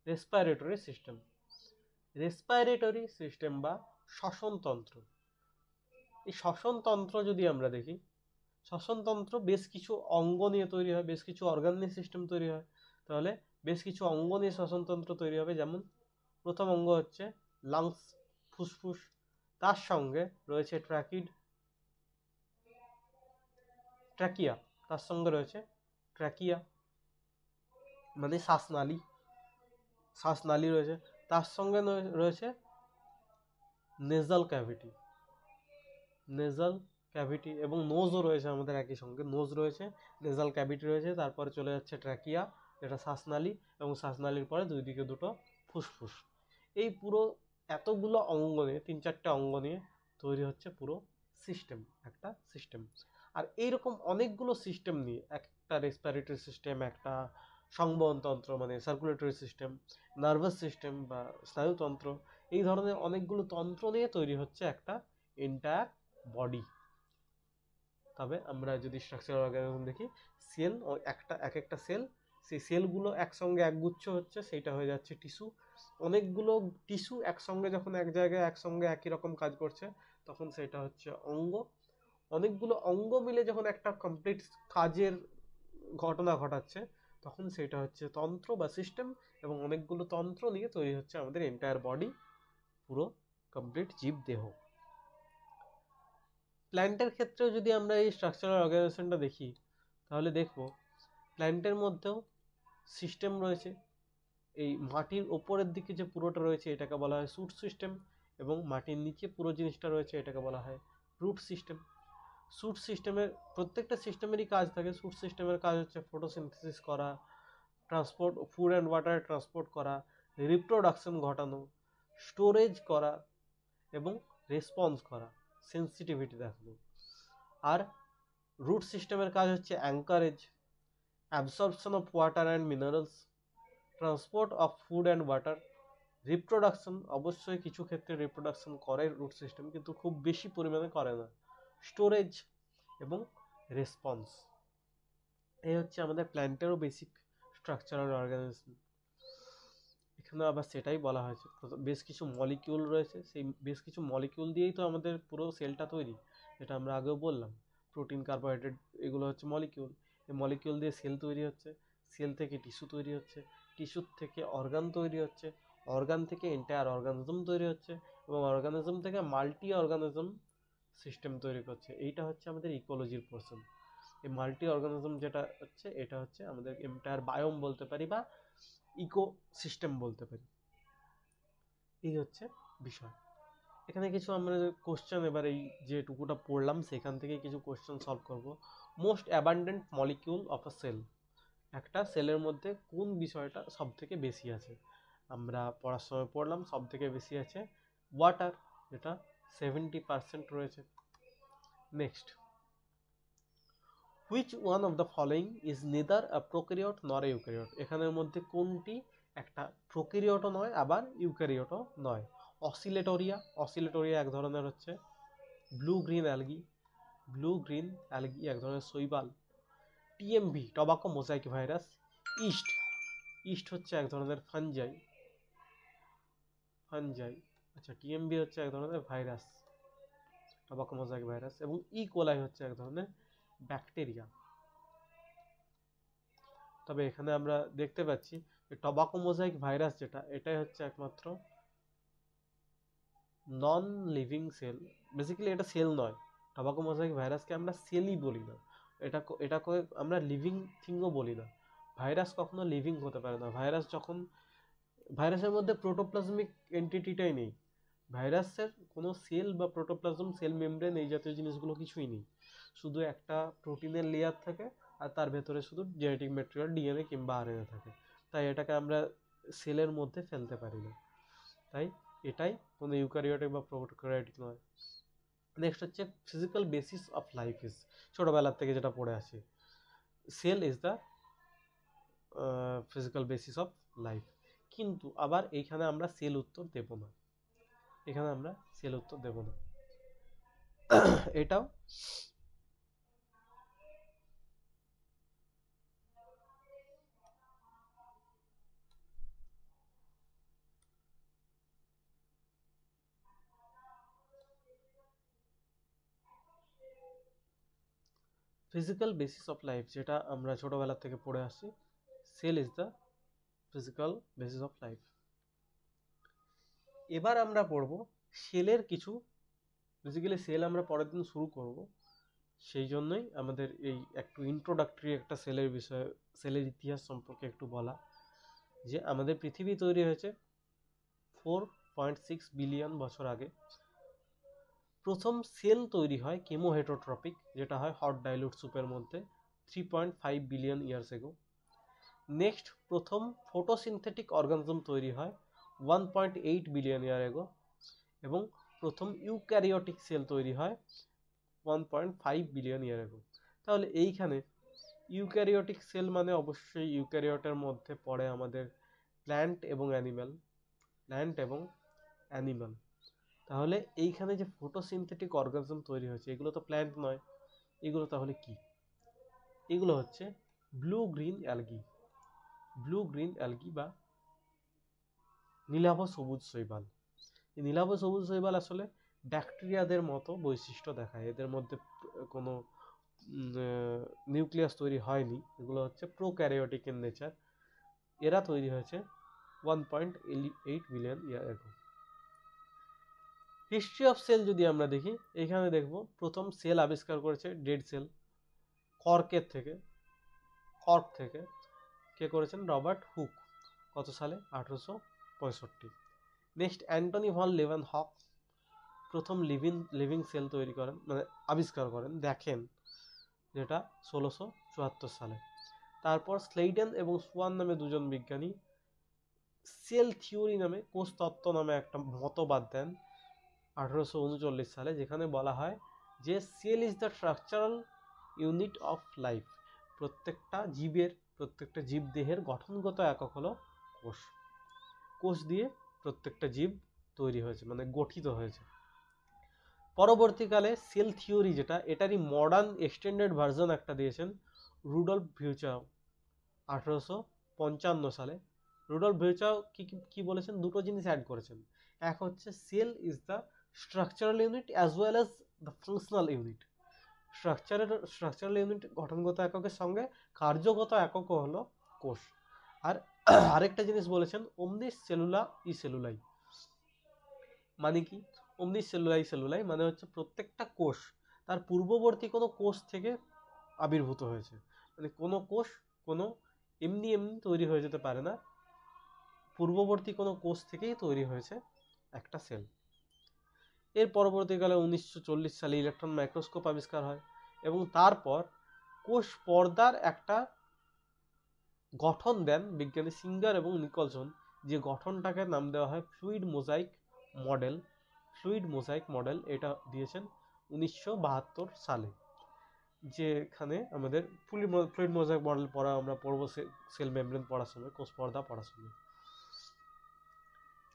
respiratory system. Respiratory system বা শ্বসনতন্ত্র। এই শ্বসনতন্ত্র যদি আমরা দেখি, শ্বসনতন্ত্র বেশ কিছু অঙ্গ নিয়ে তৈরি হয়, বেশ কিছু অর্গান নিয়ে সিস্টেম তৈরি হয়। তাহলে বেশ কিছু অঙ্গ নিয়ে শ্বসনতন্ত্র তৈরি হবে। যেমন প্রথম অঙ্গ হচ্ছে লাংস, ফুসফুস, তার সঙ্গে রয়েছে ট্র্যাকিয়া, তার সঙ্গে রয়েছে ট্র্যাকিয়া মানে শ্বাসনালী, শ্বাসনালী রয়েছে। তার সঙ্গে রয়েছে নেজাল ক্যাভিটি, নেজাল ক্যাভিটি, এবং নোজও রয়েছে আমাদের একই সঙ্গে, নোজ রয়েছে, নেজাল ক্যাভিটি রয়েছে। তারপরে চলে যাচ্ছে ট্র্যাকিয়া, যেটা শ্বাসনালী, এবং শ্বাসনালীর পরে দুই দিকে দুটো ফুসফুস। এই পুরো এতগুলো অঙ্গ নিয়ে, 3-4টে অঙ্গ নিয়ে তৈরি হচ্ছে পুরো সিস্টেম, একটা সিস্টেম। আর এইরকম অনেকগুলো সিস্টেম নিয়ে, একটা রেসপিরেটরি সিস্টেম, একটা সংবহনতন্ত্র মানে সার্কুলেটরি সিস্টেম, নার্ভাস সিস্টেম বা স্নায়ুতন্ত্র, এই ধরনের অনেকগুলো তন্ত্র নিয়ে তৈরি হচ্ছে একটা এন্টায়ার বডি। তবে আমরা যদি স্ট্রাকচারাল অর্গানিজম দেখি, সেল, এক একটা সেল, সেই সেলগুলো একসঙ্গে একগুচ্ছ হচ্ছে, সেইটা হয়ে যাচ্ছে টিস্যু। অনেকগুলো টিস্যু একসঙ্গে যখন এক জায়গায় একসঙ্গে একই রকম কাজ করছে, তখন সেটা হচ্ছে অঙ্গ। অনেকগুলো অঙ্গ মিলে যখন একটা কমপ্লিট কাজের ঘটনা ঘটাচ্ছে, তখন সেটা হচ্ছে তন্ত্র বা সিস্টেম। এবং অনেকগুলো তন্ত্র নিয়ে তৈরি হচ্ছে আমাদের এন্টায়ার বডি, পুরো কমপ্লিট জীব দেহ। প্ল্যান্টের ক্ষেত্রেও যদি আমরা এই স্ট্রাকচারাল অর্গানাইজেশনটা দেখি, তাহলে দেখব প্ল্যান্টের মধ্যেও সিস্টেম রয়েছে। এই মাটির ওপরের দিকে যে পুরোটা রয়েছে এটাকে বলা হয় শুট সিস্টেম, এবং মাটির নিচে পুরো জিনিসটা রয়েছে এটাকে বলা হয় রুট সিস্টেম। শুট সিস্টেমের প্রত্যেকটা সিস্টেমেরই কাজ থাকে। শুট সিস্টেমের কাজ হচ্ছে ফটোসিনথেসিস করা, transport, food and water transport করা, রিপ্রোডাকশন ঘটানো, স্টোরেজ করা, এবং রেসপন্স করা, সেন্সিটিভিটি দেখানো। আর রুট সিস্টেমের কাজ হচ্ছে anchorage, absorption of water and minerals, transport of food and water, reproduction, অবশ্যই কিছু ক্ষেত্রে রিপ্রোডাকশন করে রুট সিস্টেম, কিন্তু খুব বেশি পরিমাণে করে না, স্টোরেজ এবং রেসপন্স। এই হচ্ছে আমাদের প্ল্যান্টেরও বেসিক স্ট্রাকচারাল অর্গানিজম। এখানে আবার সেটাই বলা হয়েছে, বেশ কিছু মলিকিউল রয়েছে, সেই বেশ কিছু মলিকিউল দিয়েই তো আমাদের পুরো সেলটা তৈরি, যেটা আমরা আগেও বললাম। প্রোটিন, কার্বোহাইড্রেট, এগুলো হচ্ছে মলিকিউল। এই মলিকিউল দিয়ে সেল তৈরি হচ্ছে, সেল থেকে টিস্যু তৈরি হচ্ছে, টিস্যুর থেকে অর্গান তৈরি হচ্ছে, অর্গান থেকে এন্টায়ার অর্গানিজম তৈরি হচ্ছে, এবং অর্গানিজম থেকে মাল্টি অর্গানিজম সিস্টেম তৈরি করছে। এইটা হচ্ছে আমাদের ইকোলজির পোর্শন। এই মাল্টি অর্গানিজম যেটা হচ্ছে, এটা হচ্ছে আমাদের এন্টায়ার বায়োম বলতে পারি বা ইকো সিস্টেম বলতে পারি। এই হচ্ছে বিষয়। এখানে কিছু আমরা কোশ্চেন, এবার এই যেটুকুটা পড়লাম সেখান থেকে কিছু কোশ্চেন সলভ করব। Most abundant molecule of a cell, একটা সেলের মধ্যে কোন বিষয়টা সব থেকে বেশি আছে? আমরা পড়ার সময় পড়লাম সব থেকে বেশি আছে ওয়াটার, যেটা 70% রয়েছে। Next, which one of the following is neither a prokaryote nor a eukaryote? এখানের মধ্যে কোনটি একটা প্রোক্যারিওটও নয় আবার ইউক্যারিওটও নয়? অসিলেটোরিয়া, অসিলেটোরিয়া এক ধরনের হচ্ছে blue green algae, blue green algae এক ধরনের শৈবাল। TMV, tobacco mosaic virus. East, east হচ্ছে এক ধরনের ফানজাই, ফানজাই। আচ্ছা, টিএমভি হচ্ছে এক ধরনের ভাইরাস, টবাকো মোজাইক ভাইরাস। এবং ই কোলাই হচ্ছে এক ধরনের ব্যাকটেরিয়া। তবে এখানে আমরা দেখতে পাচ্ছি যে টবাকো মোজাইক ভাইরাস যেটা, এটাই হচ্ছে একমাত্র নন লিভিং সেল। বেসিক্যালি এটা সেল নয়, টবাকো মোজাইক ভাইরাসকে আমরা সেলই বলি না, এটাকে আমরা লিভিং থিংও বলি না। ভাইরাস কখনো লিভিং হতে পারে না। ভাইরাস যখন, ভাইরাসের মধ্যে প্রোটোপ্লাজমিক এন্টিটিটাই নেই, ভাইরাসের কোনো সেল বা প্রোটোপ্লাজম, সেল মেমব্রেন এই জাতীয় জিনিসগুলো কিছুই নেই, শুধু একটা প্রোটিনের লেয়ার থাকে আর তার ভেতরে শুধু জেনেটিক ম্যাটেরিয়াল ডিএনএ কিংবা আরএনএ থাকে। তাই এটাকে আমরা সেলের মধ্যে ফেলতে পারি না, তাই এটাই কোনো ইউক্যারিওটিক বা প্রোক্যারিওটিক নয়। নেক্সট হচ্ছে physical basis of life is, ছোটবেলার থেকে যেটা পড়ে আসি, cell is the physical basis of life. কিন্তু আবার এইখানে আমরা সেল উত্তর দেব না, এখানে আমরা সেল উত্তর দেব না। এটাও ফিজিক্যাল বেসিস অফ লাইফ, যেটা আমরা ছোটবেলা থেকে পড়ে আসছি, cell is the physical basis of life. এবার আমরা পড়ব সেলের কিছু, বেসিক্যালি সেল আমরা পরের দিন শুরু করব, সেই জন্যই আমাদের এই একটু ইন্ট্রোডাক্টরি একটা সেলের বিষয়ে, সেলের ইতিহাস সম্পর্কে একটু বলা, যে আমাদের পৃথিবী তৈরি হয়েছে 4.6 বিলিয়ন বছর আগে। প্রথম সেল তৈরি হয় কেমোহেটোট্রপিক, যেটা হয় হট ডাইলুট সুপের মধ্যে 3.5 বিলিয়ন ইয়ার্স এগো। নেক্সট প্রথম ফটোসিনথেটিক অর্গানিজম তৈরি হয় 1.8 বিলিয়ন ইয়ার এগো, এবং প্রথম ইউক্যারিওটিক সেল তৈরি হয় 1.5 বিলিয়ন ইয়ার এগো। তাহলে এইখানে ইউক্যারিওটিক সেল মানে অবশ্যই ইউক্যারিওটের মধ্যে পড়ে আমাদের প্ল্যান্ট এবং অ্যানিমাল। তাহলে এইখানে যে ফটোসিনথেটিক অর্গানিজম তৈরি হয়েছে, এগুলো তো প্ল্যান্ট নয়, এগুলো তাহলে কি? এগুলো হচ্ছে ব্লু গ্রিন অ্যালগি বা নীলাভ সবুজ শৈবাল। এই নীলাভ সবুজ শৈবাল আসলে ব্যাকটেরিয়াদের মতো বৈশিষ্ট্য দেখায়, এদের মধ্যে কোনো নিউক্লিয়াস তৈরি হয়নি, এগুলো হচ্ছে প্রোক্যারিওটিক ইন নেচার। এরা তৈরি হয়েছে 1.8 বিলিয়ন ইয়ার এগো। হিস্ট্রি অফ সেল যদি আমরা দেখি, এখানে দেখব প্রথম সেল আবিষ্কার করেছে ডেড সেল, কর্ক থেকে কে করেছেন? Robert Hooke. কত সালে? 1865। নেক্সট অ্যান্টনি ভন লেভেনহক প্রথম লিভিং সেল তৈরি করেন, মানে আবিষ্কার করেন, দেখেন, যেটা 1674 সালে। তারপর স্লেইডেন এবং সোয়ান নামে দুজন বিজ্ঞানী সেল থিওরি নামে, কোষ তত্ত্ব নামে একটা মতবাদ দেন 1839 সালে, যেখানে বলা হয় যে cell is the structural unit of life. প্রত্যেকটা জীব দেহের গঠনগত একক হলো কোষ। কোষ দিয়ে প্রত্যেকটা জীব তৈরি হয়েছে, মানে গঠিত হয়েছে। পরবর্তীকালে সেল থিওরি যেটা, এটারই মডার্ন এক্সটেন্ডেড ভার্সন একটা দিয়েছেন রুডলফ ভার্চাউ 1855 সালে। রুডলফ ভার্চাউ কি বলেছেন? দুটো জিনিস অ্যাড করেছেন। এক হচ্ছে cell is the structural unit as well as the functional unit. Structural unit গঠনগত এককের সঙ্গে কার্যগত এককও হলো কোষ। আর আরেকটা জিনিস বলেছেন ওমনিস সেলুলা ই সেলুলাই। মানে কি? ওমনিস সেলুলাই মানে হচ্ছে প্রত্যেকটা কোষ তার পূর্ববর্তী কোনো কোষ থেকে আবির্ভূত হয়েছে। মানে কোনো কোষ কোনো এমনি তৈরি হয়ে যেতে পারে না, পূর্ববর্তী কোনো কোষ থেকেই তৈরি হয়েছে একটা সেল। এর পরবর্তীকালে 1940 সালে ইলেকট্রন মাইক্রোস্কোপ আবিষ্কার হয়, এবং তারপর কোষ পর্দার একটা গঠন দেন বিজ্ঞানী সিঙ্গার এবং নিকলসন, যে গঠনটাকে নাম দেওয়া হয় ফ্লুইড মোজাইক মডেল। এটা দিয়েছেন 1972 সালে, যেখানে আমাদের ফ্লুইড মোজাইক মডেল পড়া আমরা পড়বো সেল মেমব্রেন পড়ার সময়, কোষ পর্দা পড়ার সময়।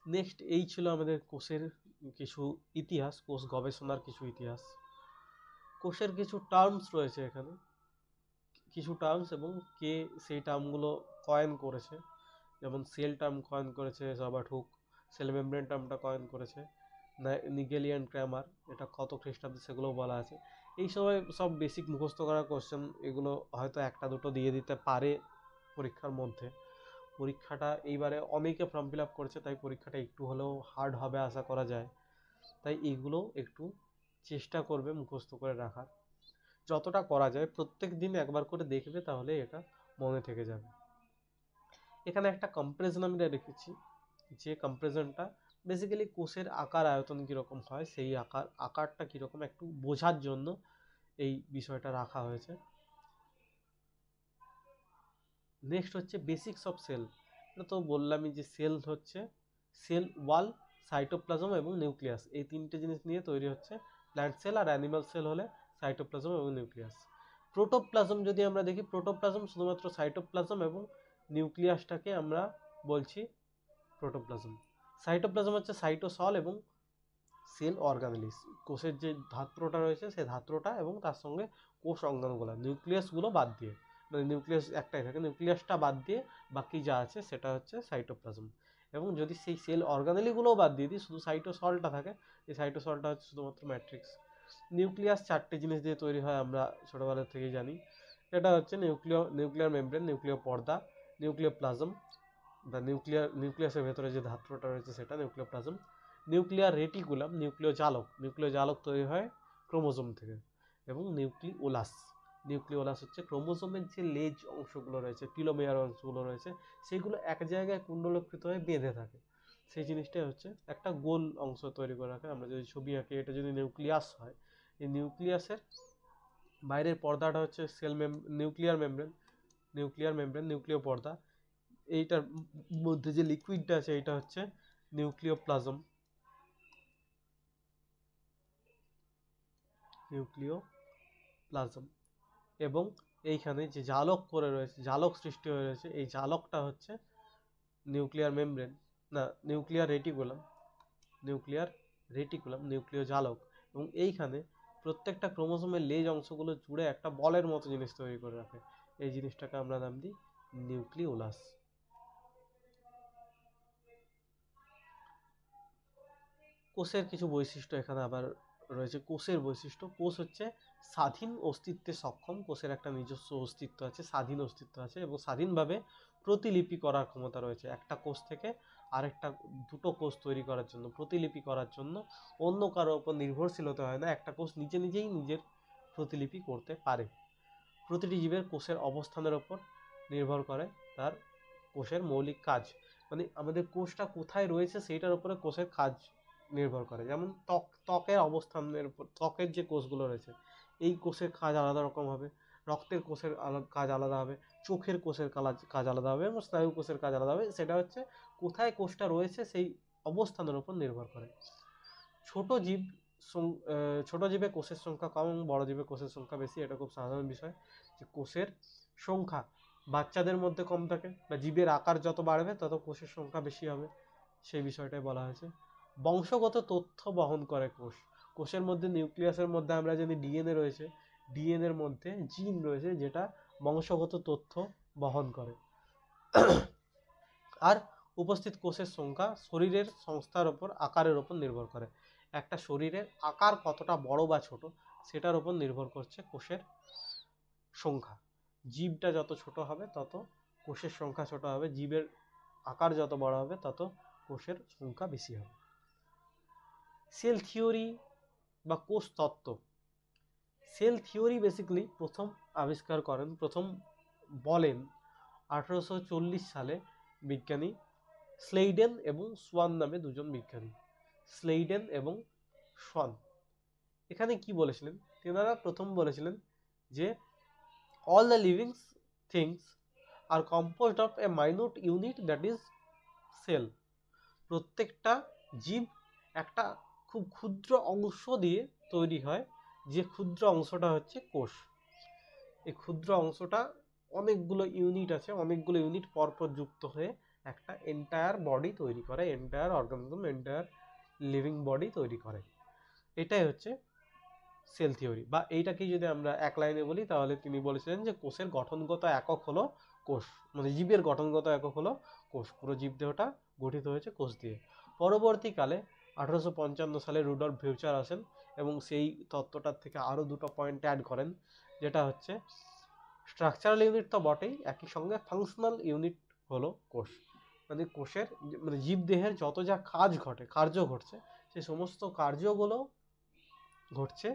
নেক্সট এই ছিল আমাদের কোষের কিছু ইতিহাস, কোষ গবেষণার কিছু ইতিহাস। কোষের কিছু টার্মস রয়েছে এখানে, কিছু টার্মস, এবং কে সেই টার্মগুলো কয়েন করেছে। যেমন সেল টার্ম কয়েন করেছে রবার্ট হুক, সেল মেমব্রেন টার্মটা কয়েন করেছে নিগেলিয়ান ক্র্যামার, এটা কত খ্রিস্টাব্দে সেগুলো বলা আছে। এই সময় সব বেসিক মুখস্থ করা কোশ্চেন, এগুলো হয়তো একটা দুটো দিয়ে দিতে পারে পরীক্ষার মধ্যে। পরীক্ষাটা এইবারে অনেকে ফর্ম ফিল আপ করেছে, তাই পরীক্ষাটা একটু হলেও হার্ড হবে আশা করা যায়। তাই এইগুলো একটু চেষ্টা করবে মুখস্থ করে রাখার, যতটা করা যায় প্রত্যেক দিন একবার করে দেখবে, তাহলে এটা মনে থেকে যাবে। এখানে একটা কম্পারিজন আমি রেখেছি, যে কম্পারিজনটা বেসিক্যালি কোষের আকার আয়তন কীরকম হয় সেই আকারটা কীরকম একটু বোঝার জন্য এই বিষয়টা রাখা হয়েছে। নেক্সট হচ্ছে বেসিক্স অফ সেল। এটা তো বললামই যে সেল হচ্ছে সেল ওয়াল, সাইটোপ্লাজম এবং নিউক্লিয়াস, এই তিনটে জিনিস নিয়ে তৈরি হচ্ছে প্ল্যান্ট সেল। আর অ্যানিমাল সেল হলে সাইটোপ্লাজম এবং নিউক্লিয়াস। প্রোটোপ্লাজম যদি আমরা দেখি, প্রোটোপ্লাজম শুধুমাত্র সাইটোপ্লাজম এবং নিউক্লিয়াসটাকে আমরা বলছি প্রোটোপ্লাজম। সাইটোপ্লাজম হচ্ছে সাইটোসল এবং সেল অর্গানেলিস, কোষের যে ধাত্রটা রয়েছে সেই ধাত্রটা এবং তার সঙ্গে কোষ অঙ্গাণুগুলো, নিউক্লিয়াসগুলো বাদ দিয়ে, মানে নিউক্লিয়াস একটাই থাকে, নিউক্লিয়াসটা বাদ দিয়ে বাকি যা আছে সেটা হচ্ছে সাইটোপ্লাজম। এবং যদি সেই সেল অর্গানেলিগুলোও বাদ দিয়ে দিই, শুধু সাইটোসলটা থাকে, এই সাইটোসলটা হচ্ছে শুধুমাত্র ম্যাট্রিক্স। নিউক্লিয়াস চারটে জিনিস দিয়ে তৈরি হয়, আমরা ছোটোবেলা থেকেই জানি। এটা হচ্ছে নিউক্লিয়ার মেমব্রেন, নিউক্লিয় পর্দা, নিউক্লিওপ্লাজম বা নিউক্লিয়াসের ভেতরে যে ধাত্রটা রয়েছে সেটা নিউক্লিওপ্লাজম, নিউক্লিয়ার রেটিকুলাম, নিউক্লিয় জালক তৈরি হয় ক্রোমোজোম থেকে, এবং নিউক্লিওলাস হচ্ছে ক্রোমোজোমের যে লেজ অংশগুলো রয়েছে, টিলোমেয়ার অংশগুলো রয়েছে, সেগুলো এক জায়গায় কুণ্ডলীকৃত হয়ে বেঁধে থাকে। সেই জিনিসটাই হচ্ছে একটা গোল অংশ তৈরি করে রাখে। আমরা যদি ছবি আঁকি, এটা যদি নিউক্লিয়াস হয়, এই নিউক্লিয়াসের বাইরের পর্দাটা হচ্ছে নিউক্লিয়ার মেমব্রেন, নিউক্লিয় পর্দা। এইটার মধ্যে যে লিকুইডটা আছে এটা হচ্ছে নিউক্লিওপ্লাজম, এবং এইখানে যে জালক করে রয়েছে, জালক সৃষ্টি হয়ে রয়েছে, এই জালকটা হচ্ছে নিউক্লিয়ার রেটিকুলাম, নিউক্লিয় জালক। এবং এইখানে প্রত্যেকটা ক্রোমোসোমের লেজ অংশগুলো জুড়ে একটা বলের মতো জিনিস তৈরি করে রাখে, এই জিনিসটাকে আমরা নাম দিই নিউক্লিওলাস। কোষের কিছু বৈশিষ্ট্য এখানে আবার রয়েছে। কোষের বৈশিষ্ট্য, কোষ হচ্ছে স্বাধীন অস্তিত্বে সক্ষম, কোষের একটা নিজস্ব অস্তিত্ব আছে, স্বাধীন অস্তিত্ব আছে, এবং স্বাধীনভাবে প্রতিলিপি করার ক্ষমতা রয়েছে। একটা কোষ থেকে আরেকটা, দুটো কোষ তৈরি করার জন্য, প্রতিলিপি করার জন্য অন্য কারোর উপর নির্ভরশীলতা হয় না, একটা কোষ নিজেই নিজের প্রতিলিপি করতে পারে। প্রতিটি জীবের কোষের অবস্থানের উপর নির্ভর করে তার কোষের মৌলিক কাজ, মানে আমাদের কোষটা কোথায় রয়েছে সেইটার উপরে কোষের কাজ নির্ভর করে। যেমন ত্বকের অবস্থানের উপর, ত্বকের যে কোষগুলো রয়েছে এই কোষের কাজ আলাদা রকম হবে, রক্তের কোষের কাজ আলাদা হবে, চোখের কোষের কাজ আলাদা হবে, এবং স্নায়ু কোষের কাজ আলাদা হবে। সেটা হচ্ছে কোথায় কোষটা রয়েছে সেই অবস্থানের উপর নির্ভর করে। ছোট জীবে কোষের সংখ্যা কম এবং বড় জীবে কোষের সংখ্যা বেশি, এটা খুব সাধারণ বিষয় যে কোষের সংখ্যা বাচ্চাদের মধ্যে কম থাকে, বা জীবের আকার যত বাড়বে তত কোষের সংখ্যা বেশি হবে, সেই বিষয়টাই বলা হয়েছে। বংশগত তথ্য বহন করে কোষের মধ্যে, নিউক্লিয়াসের মধ্যে আমরা জানি ডিএনএ রয়েছে, ডিএনএর মধ্যে জিন রয়েছে যেটা বংশগত তথ্য বহন করে। আর উপস্থিত কোষের সংখ্যা শরীরের সংস্থার ওপর, আকারের ওপর নির্ভর করে। একটা শরীরের আকার কতটা বড় বা ছোট সেটার উপর নির্ভর করছে কোষের সংখ্যা। জীবটা যত ছোট হবে তত কোষের সংখ্যা ছোট হবে, জীবের আকার যত বড় হবে তত কোষের সংখ্যা বেশি হবে। সেল থিওরি বা কোষ তত্ত্ব। সেল থিওরি বেসিক্যালি প্রথম বলেন 1840 সালে বিজ্ঞানী স্লেইডেন এবং সোয়ান নামে দুজন বিজ্ঞানী, স্লেইডেন এবং সোয়ান। এখানে কি বলেছিলেন, তেনারা প্রথম বলেছিলেন যে all the living things are composed of a minute unit that is cell. প্রত্যেকটা জীব একটা খুব ক্ষুদ্র অংশ দিয়ে তৈরি হয়, যে ক্ষুদ্র অংশটা হচ্ছে কোষ। এই ক্ষুদ্র অংশটা অনেকগুলো ইউনিট আছে, অনেকগুলো ইউনিট পরপর যুক্ত হয়ে একটা এন্টায়ার বডি তৈরি করে, entire organism, entire living body তৈরি করে। এটাই হচ্ছে সেল থিওরি। বা এইটাকেই যদি আমরা এক লাইনে বলি তাহলে তিনি বলেছিলেন যে কোষের গঠনগত একক হলো কোষ, মানে জীবের গঠনগত একক হলো কোষ। পুরো জীবদেহটা গঠিত হয়েছে কোষ দিয়ে। পরবর্তীকালে 1855 সালে রুডল্ফ ভিউচার আসেন এবং সেই তত্ত্বটার থেকে আরও দুটো পয়েন্ট অ্যাড করেন, যেটা হচ্ছে স্ট্রাকচারাল ইউনিট তো বটেই, একই সঙ্গে ফাংশনাল ইউনিট হলো কোষ। মানে কোষের, মানে জীবদেহের যত যা কার্য ঘটছে সেই সমস্ত কার্যগুলো ঘটছে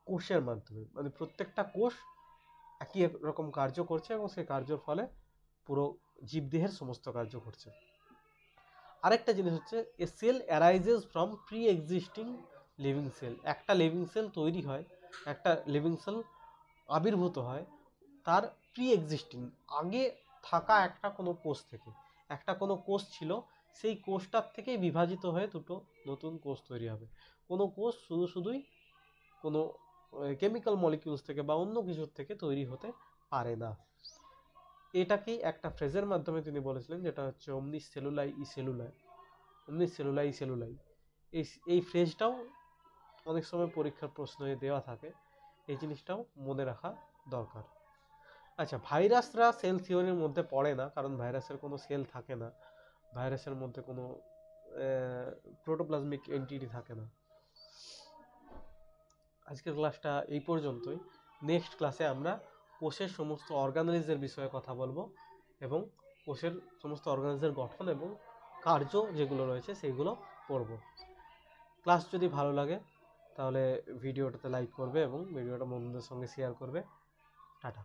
কোষের মাধ্যমে। মানে প্রত্যেকটা কোষ একই রকম কার্য করছে এবং সেই কার্যের ফলে পুরো জীবদেহের সমস্ত কার্য ঘটছে। আরেকটা জিনিস হচ্ছে a cell arises from pre existing living cell. একটা লিভিং সেল তৈরি হয়, একটা লিভিং সেল আবির্ভূত হয় তার প্রি এক্সিস্টিং আগে থাকা একটা কোনো কোষ থেকে। একটা কোনো কোষ ছিল, সেই কোষটার থেকেই বিভাজিত হয়ে দুটো নতুন কোষ তৈরি হবে। কোনো কোষ শুধুই কোনো কেমিক্যাল মলিকিউলস থেকে বা অন্য কিছুর থেকে তৈরি হতে পারে না। এটাকেই একটা ফ্রেজের মাধ্যমে তিনি বলেছিলেন, যেটা হচ্ছে অমনিস সেলুলাই ই সেলুলাই। অমনিস সেলুলাই ই সেলুলাই, এই ফ্রেজটাও অনেক সময় পরীক্ষার প্রশ্নে দেওয়া থাকে, এই জিনিসটাও মনে রাখা দরকার। আচ্ছা, ভাইরাসরা সেল থিওরির মধ্যে পড়ে না, কারণ ভাইরাসের কোনো সেল থাকে না, ভাইরাসের মধ্যে কোনো প্রোটোপ্লাজমিক এন্টিটি থাকে না। আজকের ক্লাসটা এই পর্যন্তই। নেক্সট ক্লাসে আমরা কোষের সমস্ত অর্গানেলসের বিষয়ে কথা বলবো এবং কোষের সমস্ত অর্গানেলসের গঠন এবং কার্য যেগুলো রয়েছে সেইগুলো পড়ব। ক্লাস যদি ভালো লাগে তাহলে ভিডিওটাতে লাইক করবে এবং ভিডিওটা বন্ধুদের সঙ্গে শেয়ার করবে। টাটা।